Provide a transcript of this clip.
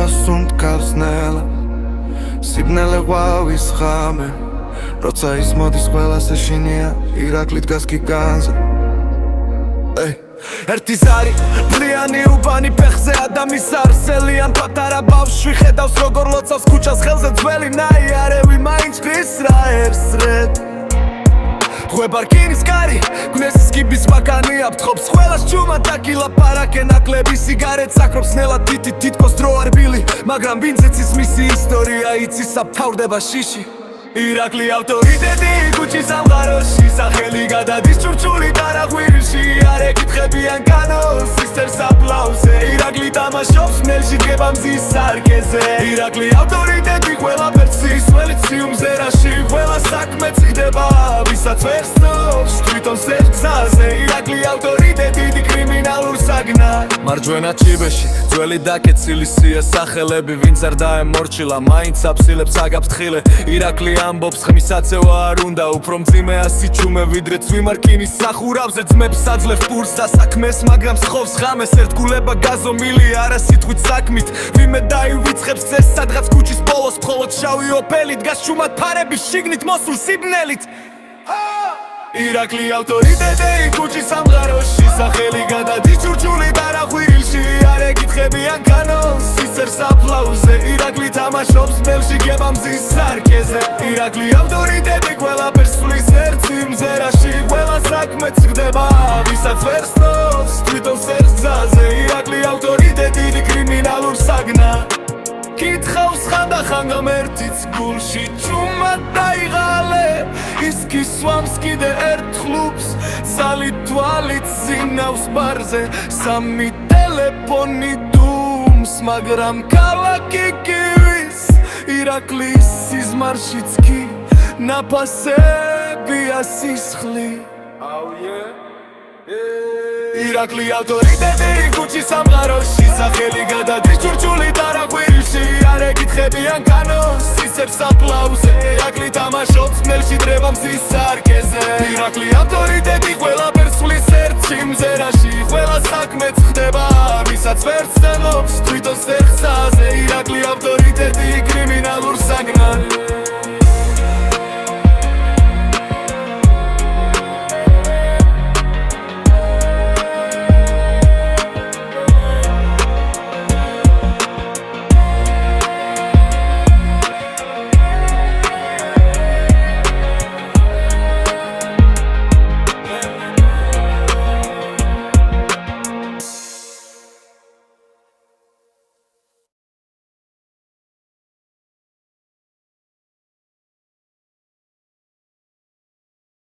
ჩასუნთქავს ნელა სიბნელე ყვავის ხამე როცა ის მოდის ყველას ეშინია ირაკლი დგას გიგანზე ერთი ზარი პლიანი უბანი ფეხზე ადამის არსელიან პატარა ბავშვი ხედავს როგორ ლოცავს ქუჩას ხელზე ძველი ნაიარევი მაინც ხის რაერსრეთ ღვებარკინის კარი გნესის კიბის ვაკანი აფთხობს ყველას ჩუმა დაკილა პარაკე ნაკლები სიგარეტს აკრობს ნელა თითით თითქოს დრო არ ბილი მაგრამ ვინცეც მისი ისტორია იცის საფთავრდება შიში ირაკლი ავტორიტეტი ქუჩის სამყაროში სახელი გადადის ჭურჭული დარაღვირში არ ეკითხებიან კანონს ისერს აპლაუსზე ირაკლი თამაშობს ნელში დგება მზის სარკეზე ირაკლი ავტორიტეტი ყველაფერს ისველით სიუმზე რაში ყველა საქმეც ხდება ვისაც ვერ სნობს თვითონ სერცაზე ირაკლი ავტორიტეტი კრიმინალურ საგნად მარჯვენა ჩიბეში ძველი დაკეცილი სია სახელები ვინც არ დაემორჩილა მაინც აფსილებს აგავს თხილე ირაკლი ამბობს ხმისაცევა არ უნდა უფრო მძიმეა სიჩუმე ვიდრე ცვიმარკინის სახურავზე ძმებს აძლევს პურს დასაქმეს მაგრამ სხობს ღამეს ერთგულება გაზომილი არა სიტყვით საქმით ვიმე დაივიწყებს წეს სადღაც ქუჩის ბოლოს მხოლოდ შავი ოპელი დგას ჩუმად ფარების შიგნით მოსულ სიბნელით ირაკლი ავტორიტეტი ქუჩის სამყაროში სახელი გადადის ჭურჭული დარაღვირში არ ეკითხებიან კანონს ისერს აპლაუსზე ირაკლი თამაშობს ნელში დგება მზის სარკეზე ირაკლი ავტორიტეტი ყველაფერს სვლის ერთ სიმზერაში ყველა საქმეც ხდება ვისაც ვერ სნობს თვითონ სერცაზე ირაკლი ავტორიტეტი კრიმინალურ საგნად კითხავს ხანდახან გამერთიც გულში ჩუმად დაიღალე ის კისვამს კიდე ერთ ხლუბს ზალით თვალით ზინავს ბარზე სამი ტელეფონი დუმს მაგრამ ქალაქი კივის ირაკლის სიზმარშიც კი ნაფასებია სისხლი ირაკლი ავტორიტეტი ქუჩის სამყაროში სახელი გადადის ჭურჭული დარაღვირში არ ეკითხებიან კანონს ისერს აპლაუსზე ირაკლი თამაშობს ნელში დგება მზის სარკეზე ირაკლი ავტორიტეტი ყველაფერს სვლის ერთ სიმზერაში ყველა საქმეც ხდება ვისაც ვერ სცემობს თვითონ სერცაზე ირაკლი ავტორიტეტი კრიმინალურ საგნად